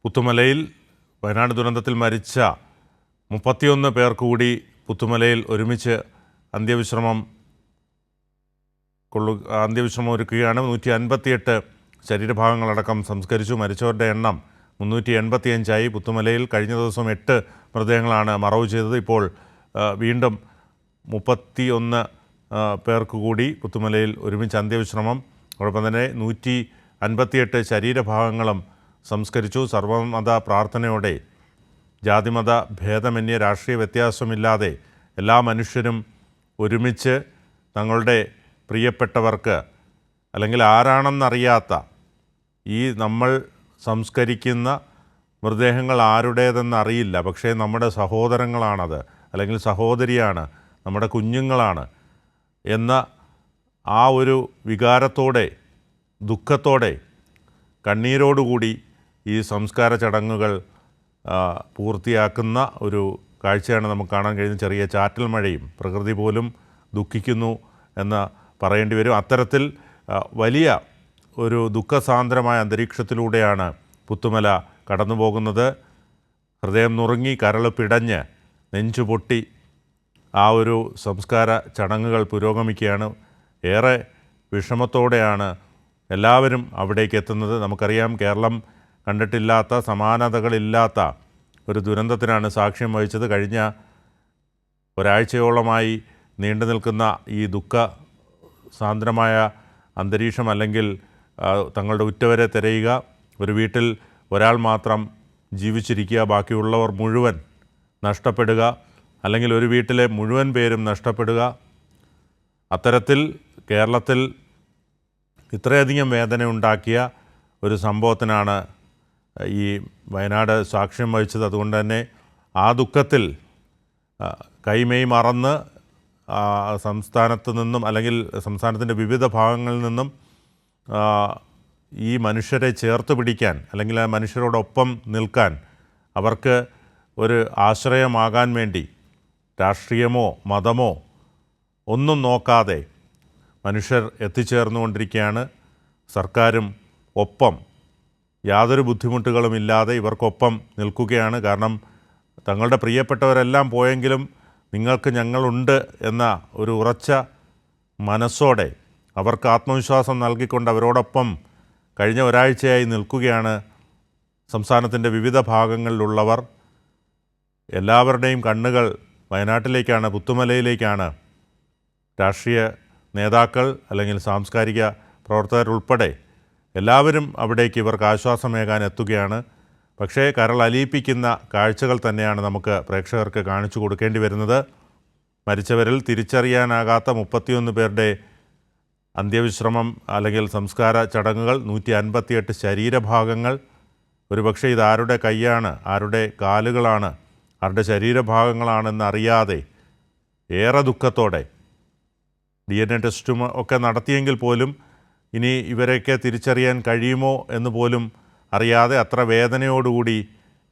പുത്തുമലയിൽ വയനാട് ദുരന്തത്തിൽ മരിച്ച 31 പേർ കൂടി പുത്തുമലയിൽ ഒരുമിച്ച് അന്ത്യവിശ്രമം ഒരുക്കുകയാണ്. 158 ശരീരഭാഗങ്ങളടക്കം സംസ്കരിച്ചു. മരിച്ചവരുടെ എണ്ണം 385ആയി. പുത്തുമലയിൽ കഴിഞ്ഞ ദിവസം 8 മൃതദേഹങ്ങളാണ് മറവ് ചെയ്തത്. ഇപ്പോൾ വീണ്ടും 31 പേർക്ക് കൂടി പുത്തുമലയിൽ ഒരുമിച്ച് അന്ത്യവിശ്രമം. അതോടൊപ്പം തന്നെ 158 ശരീരഭാഗങ്ങളും സംസ്കരിച്ചു. സർവമത പ്രാർത്ഥനയോടെ ജാതിമത ഭേദമന്യേ രാഷ്ട്രീയ വ്യത്യാസമില്ലാതെ എല്ലാ മനുഷ്യരും ഒരുമിച്ച് തങ്ങളുടെ പ്രിയപ്പെട്ടവർക്ക്, അല്ലെങ്കിൽ ആരാണെന്നറിയാത്ത, ഈ നമ്മൾ സംസ്കരിക്കുന്ന മൃതദേഹങ്ങൾ ആരുടേതെന്നറിയില്ല, പക്ഷേ നമ്മുടെ സഹോദരങ്ങളാണത്, അല്ലെങ്കിൽ സഹോദരിയാണ്, നമ്മുടെ കുഞ്ഞുങ്ങളാണ് എന്ന ആ ഒരു വികാരത്തോടെ, ദുഃഖത്തോടെ, കണ്ണീരോടുകൂടി ഈ സംസ്കാര ചടങ്ങുകൾ പൂർത്തിയാക്കുന്ന ഒരു കാഴ്ചയാണ് നമുക്ക് കാണാൻ കഴിയുന്നത്. ചെറിയ ചാറ്റൽ മഴയും, പ്രകൃതി പോലും ദുഃഖിക്കുന്നു എന്ന് പറയേണ്ടി വരും. അത്തരത്തിൽ വലിയ ഒരു ദുഃഖസാന്ദ്രമായ അന്തരീക്ഷത്തിലൂടെയാണ് പുത്തുമല കടന്നു പോകുന്നത്. ഹൃദയം നുറുങ്ങി, കരൾ പിടഞ്ഞ്, നെഞ്ചുപൊട്ടി ആ ഒരു സംസ്കാര ചടങ്ങുകൾ പുരോഗമിക്കുകയാണ്. ഏറെ വിഷമത്തോടെയാണ് എല്ലാവരും അവിടേക്ക് എത്തുന്നത്. നമുക്കറിയാം, കേരളം കണ്ടിട്ടില്ലാത്ത, സമാനതകളില്ലാത്ത ഒരു ദുരന്തത്തിനാണ് സാക്ഷ്യം വഹിച്ചത്. കഴിഞ്ഞ ഒരാഴ്ചയോളമായി നീണ്ടു നിൽക്കുന്ന ഈ ദുഃഖ സാന്ദ്രമായ അന്തരീക്ഷം, അല്ലെങ്കിൽ തങ്ങളുടെ ഉറ്റവരെ തിരയുക, ഒരു വീട്ടിൽ ഒരാൾ മാത്രം ജീവിച്ചിരിക്കുക, ബാക്കിയുള്ളവർ മുഴുവൻ നഷ്ടപ്പെടുക, അല്ലെങ്കിൽ ഒരു വീട്ടിലെ മുഴുവൻ പേരും നഷ്ടപ്പെടുക. അത്തരത്തിൽ കേരളത്തിൽ ഇത്രയധികം വേദന ഉണ്ടാക്കിയ ഒരു സംഭവത്തിനാണ് ഈ വയനാട് സാക്ഷ്യം വഹിച്ചത്. അതുകൊണ്ട് തന്നെ ആ ദുഃഖത്തിൽ കൈമെയ് മറന്ന് സംസ്ഥാനത്ത് നിന്നും, അല്ലെങ്കിൽ സംസ്ഥാനത്തിൻ്റെ വിവിധ ഭാഗങ്ങളിൽ നിന്നും ഈ മനുഷ്യരെ ചേർത്ത് പിടിക്കാൻ, അല്ലെങ്കിൽ ആ മനുഷ്യരോടൊപ്പം നിൽക്കാൻ, അവർക്ക് ഒരു ആശ്രയമാകാൻ വേണ്ടി രാഷ്ട്രീയമോ മതമോ ഒന്നും നോക്കാതെ മനുഷ്യർ എത്തിച്ചേർന്നുകൊണ്ടിരിക്കുകയാണ്. സർക്കാരും ഒപ്പം, യാതൊരു ബുദ്ധിമുട്ടുകളുമില്ലാതെ ഇവർക്കൊപ്പം നിൽക്കുകയാണ്. കാരണം തങ്ങളുടെ പ്രിയപ്പെട്ടവരെല്ലാം പോയെങ്കിലും നിങ്ങൾക്ക് ഞങ്ങളുണ്ട് എന്ന ഒരു ഉറച്ച മനസ്സോടെ അവർക്ക് ആത്മവിശ്വാസം നൽകിക്കൊണ്ട് അവരോടൊപ്പം കഴിഞ്ഞ ഒരാഴ്ചയായി നിൽക്കുകയാണ് സംസ്ഥാനത്തിൻ്റെ വിവിധ ഭാഗങ്ങളിലുള്ളവർ. എല്ലാവരുടെയും കണ്ണുകൾ വയനാട്ടിലേക്കാണ്, പുത്തുമലയിലേക്കാണ്. രാഷ്ട്രീയ നേതാക്കൾ, അല്ലെങ്കിൽ സാംസ്കാരിക പ്രവർത്തകരുൾപ്പെടെ എല്ലാവരും അവിടേക്ക് ഇവർക്ക് ആശ്വാസമേകാൻ എത്തുകയാണ്. പക്ഷേ കരളലിയിപ്പിക്കുന്ന കാഴ്ചകൾ തന്നെയാണ് നമുക്ക് പ്രേക്ഷകർക്ക് കാണിച്ചു കൊടുക്കേണ്ടി വരുന്നത്. മരിച്ചവരിൽ തിരിച്ചറിയാനാകാത്ത 31 പേരുടെ അന്ത്യവിശ്രമം, അല്ലെങ്കിൽ സംസ്കാര ചടങ്ങുകൾ, 158 ശരീരഭാഗങ്ങൾ. ഒരുപക്ഷെ ഇതാരുടെ കൈയാണ്, ആരുടെ കാലുകളാണ്, ആരുടെ ശരീരഭാഗങ്ങളാണെന്നറിയാതെ ഏറെ ദുഃഖത്തോടെ DNA ടെസ്റ്റും ഒക്കെ നടത്തിയെങ്കിൽ പോലും ഇനി ഇവരെയൊക്കെ തിരിച്ചറിയാൻ കഴിയുമോ എന്ന് പോലും അറിയാതെ അത്ര വേദനയോടുകൂടി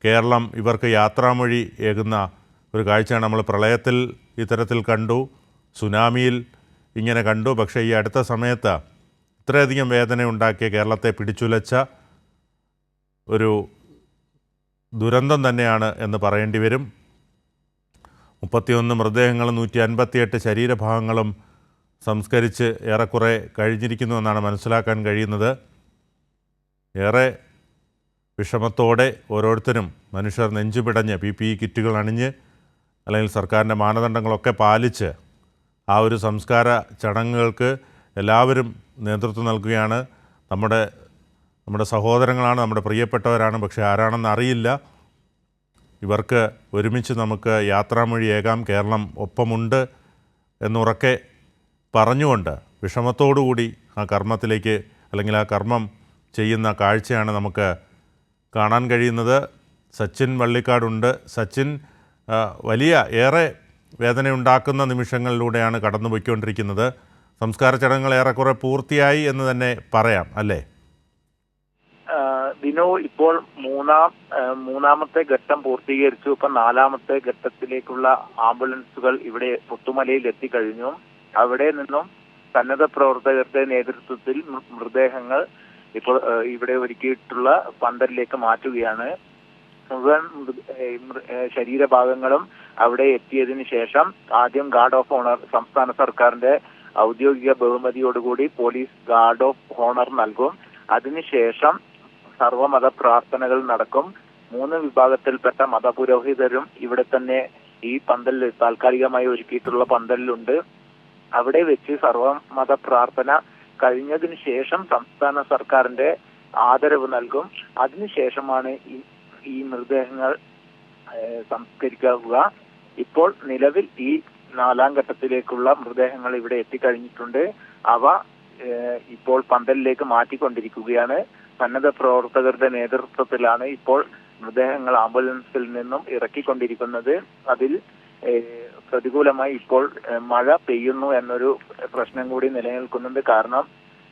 കേരളം ഇവർക്ക് യാത്രാമൊഴി ഏകുന്ന ഒരു കാഴ്ചയാണ് നമ്മൾ പ്രളയത്തിൽ ഇത്തരത്തിൽ കണ്ടു, സുനാമിയിൽ ഇങ്ങനെ കണ്ടു. പക്ഷേ ഈ അടുത്ത സമയത്ത് ഇത്രയധികം വേദന ഉണ്ടാക്കിയ, കേരളത്തെ പിടിച്ചുലച്ച ഒരു ദുരന്തം തന്നെയാണ് എന്ന് പറയേണ്ടി വരും. 31 മൃതദേഹങ്ങളും 158 ശരീരഭാഗങ്ങളും സംസ്കരിച്ച് ഏറെക്കുറെ കഴിഞ്ഞിരിക്കുന്നു എന്നാണ് മനസ്സിലാക്കാൻ കഴിയുന്നത്. ഏറെ വിഷമത്തോടെ ഓരോരുത്തരും, മനുഷ്യർ നെഞ്ചുപിടഞ്ഞ് PPE കിറ്റുകൾ അണിഞ്ഞ്, അല്ലെങ്കിൽ സർക്കാരിൻ്റെ മാനദണ്ഡങ്ങളൊക്കെ പാലിച്ച് ആ ഒരു സംസ്കാര ചടങ്ങുകൾക്ക് എല്ലാവരും നേതൃത്വം നൽകുകയാണ്. നമ്മുടെ സഹോദരങ്ങളാണ്, നമ്മുടെ പ്രിയപ്പെട്ടവരാണ്, പക്ഷേ ആരാണെന്ന് അറിയില്ല. ഇവർക്ക് ഒരുമിച്ച് നമുക്ക് യാത്രാമൊഴിയേകാം, കേരളം ഒപ്പമുണ്ട് എന്നുറക്കെ പറഞ്ഞുകൊണ്ട് വിഷമത്തോടുകൂടി ആ കർമ്മത്തിലേക്ക്, അല്ലെങ്കിൽ ആ കർമ്മം ചെയ്യുന്ന കാഴ്ചയാണ് നമുക്ക് കാണാൻ കഴിയുന്നത്. സച്ചിൻ വള്ളിക്കാടുണ്ട്. സച്ചിൻ, വലിയ ഏറെ വേദനയുണ്ടാക്കുന്ന നിമിഷങ്ങളിലൂടെയാണ് കടന്നു പോയിക്കൊണ്ടിരിക്കുന്നത്. സംസ്കാര ചടങ്ങുകൾ ഏറെക്കുറെ പൂർത്തിയായി എന്ന് തന്നെ പറയാം, അല്ലേ? ദിനോ, ഇപ്പോൾ മൂന്നാമത്തെ ഘട്ടം പൂർത്തീകരിച്ചു. ഇപ്പം 4ാമത്തെ ഘട്ടത്തിലേക്കുള്ള ആംബുലൻസുകൾ ഇവിടെ പുത്തുമലയിൽ എത്തിക്കഴിഞ്ഞു. അവിടെ നിന്നും സന്നദ്ധ പ്രവർത്തകരുടെ നേതൃത്വത്തിൽ മൃതദേഹങ്ങൾ ഇപ്പോൾ ഇവിടെ ഒരുക്കിയിട്ടുള്ള പന്തലിലേക്ക് മാറ്റുകയാണ്. മുഴുവൻ ശരീരഭാഗങ്ങളും അവിടെ എത്തിയതിനു ശേഷം ആദ്യം ഗാർഡ് ഓഫ് ഓണർ സംസ്ഥാന സർക്കാരിന്റെ ഔദ്യോഗിക ബഹുമതിയോടുകൂടി പോലീസ് ഗാർഡ് ഓഫ് ഓണർ നൽകും. അതിനുശേഷം സർവ്വമത പ്രാർത്ഥനകൾ നടക്കും. 3 വിഭാഗത്തിൽപ്പെട്ട മതപുരോഹിതരും ഇവിടെ തന്നെ ഈ പന്തലിൽ താൽക്കാലികമായി ഒരുക്കിയിട്ടുള്ള പന്തലിലുണ്ട്. അവിടെ വെച്ച് സർവ്വമത പ്രാർത്ഥന കഴിഞ്ഞതിന് ശേഷം സംസ്ഥാന സർക്കാരിന്റെ ആദരവ് നൽകും. അതിനുശേഷമാണ് ഈ മൃതദേഹങ്ങൾ സംസ്കരിക്കുക. ഇപ്പോൾ നിലവിൽ ഈ 4ാം ഘട്ടത്തിലേക്കുള്ള മൃതദേഹങ്ങൾ ഇവിടെ എത്തിക്കഴിഞ്ഞിട്ടുണ്ട്. അവ ഇപ്പോൾ പന്തലിലേക്ക് മാറ്റിക്കൊണ്ടിരിക്കുകയാണ്. സന്നദ്ധ പ്രവർത്തകരുടെ നേതൃത്വത്തിലാണ് ഇപ്പോൾ മൃതദേഹങ്ങൾ ആംബുലൻസിൽ നിന്നും ഇറക്കിക്കൊണ്ടിരിക്കുന്നത്. അതിൽ പ്രതികൂലമായി ഇപ്പോൾ മഴ പെയ്യുന്നു എന്നൊരു പ്രശ്നം കൂടി നിലനിൽക്കുന്നുണ്ട്. കാരണം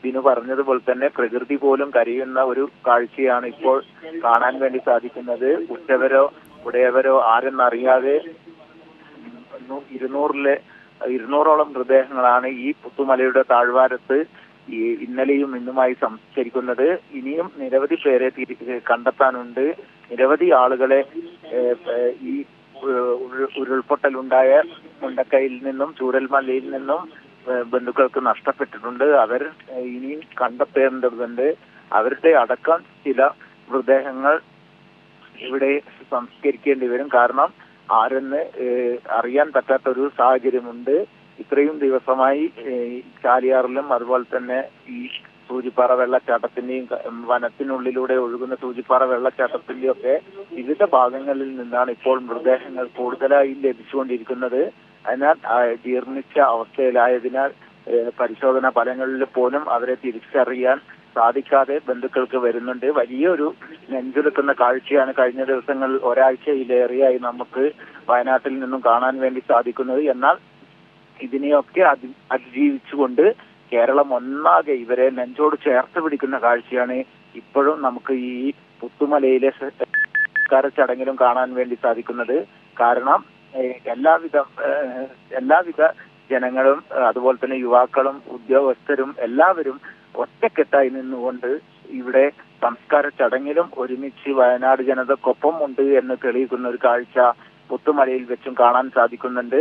ബിനു പറഞ്ഞതുപോലെ തന്നെ പ്രകൃതി പോലും കരയുന്ന ഒരു കാഴ്ചയാണ് ഇപ്പോൾ കാണാൻ വേണ്ടി സാധിക്കുന്നത്. ഉറ്റവരോ ഉടയവരോ ആരെന്നറിയാതെ 200ഓളം മൃതദേഹങ്ങളാണ് ഈ പുത്തുമലയുടെ താഴ്വാരത്ത് ഇന്നലെയും ഇന്നുമായി സംസ്കരിക്കുന്നത്. ഇനിയും നിരവധി പേരെ കണ്ടെത്താനുണ്ട്. നിരവധി ആളുകളെ ഈ ഉരുൾപൊട്ടലുണ്ടായ മുണ്ടക്കയിൽ നിന്നും ചൂരൽമലയിൽ നിന്നും ബന്ധുക്കൾക്ക് നഷ്ടപ്പെട്ടിട്ടുണ്ട്. അവർ ഇനിയും കണ്ടെത്തേണ്ടതുണ്ട്. അവരുടെ അടക്കം ചില മൃതദേഹങ്ങൾ ഇവിടെ സംസ്കരിക്കേണ്ടി വരും. കാരണം ആരെന്ന് അറിയാൻ പറ്റാത്തൊരു സാഹചര്യമുണ്ട്. ഇത്രയും ദിവസമായി ചാലിയാറിലും അതുപോലെ തന്നെ ഈ സൂചിപ്പാറ വെള്ളച്ചാട്ടത്തിന്റെയും വനത്തിനുള്ളിലൂടെ ഒഴുകുന്ന സൂചിപ്പാറ വെള്ളച്ചാട്ടത്തിന്റെയും ഒക്കെ വിവിധ ഭാഗങ്ങളിൽ നിന്നാണ് ഇപ്പോൾ മൃതദേഹങ്ങൾ കൂടുതലായി ലഭിച്ചുകൊണ്ടിരിക്കുന്നത്. അതിനാൽ ജീർണിച്ച അവസ്ഥയിലായതിനാൽ പരിശോധനാ ഫലങ്ങളിൽ പോലും അവരെ തിരിച്ചറിയാൻ സാധിക്കാതെ ബന്ധുക്കൾക്ക് വരുന്നുണ്ട്. വലിയൊരു നെഞ്ചെടുക്കുന്ന കാഴ്ചയാണ് കഴിഞ്ഞ ദിവസങ്ങളിൽ ഒരാഴ്ചയിലേറെയായി നമുക്ക് വയനാട്ടിൽ നിന്നും കാണാൻ വേണ്ടി സാധിക്കുന്നത്. എന്നാൽ ഇതിനെയൊക്കെ അതിജീവിച്ചുകൊണ്ട് കേരളം ഒന്നാകെ ഇവരെ നെഞ്ചോട് ചേർത്ത് പിടിക്കുന്ന കാഴ്ചയാണ് ഇപ്പോഴും നമുക്ക് ഈ പുത്തുമലയിലെ ചടങ്ങിലും കാണാൻ വേണ്ടി സാധിക്കുന്നത്. കാരണം എല്ലാവിധ ജനങ്ങളും അതുപോലെ തന്നെ യുവാക്കളും ഉദ്യോഗസ്ഥരും എല്ലാവരും ഒറ്റക്കെട്ടായി നിന്നുകൊണ്ട് ഇവിടെ സംസ്കാര ചടങ്ങിലും ഒരുമിച്ച് വയനാട് ജനതക്കൊപ്പം ഉണ്ട് എന്ന് തെളിയിക്കുന്ന ഒരു കാഴ്ച പുത്തുമലയിൽ വെച്ചും കാണാൻ സാധിക്കുന്നുണ്ട്.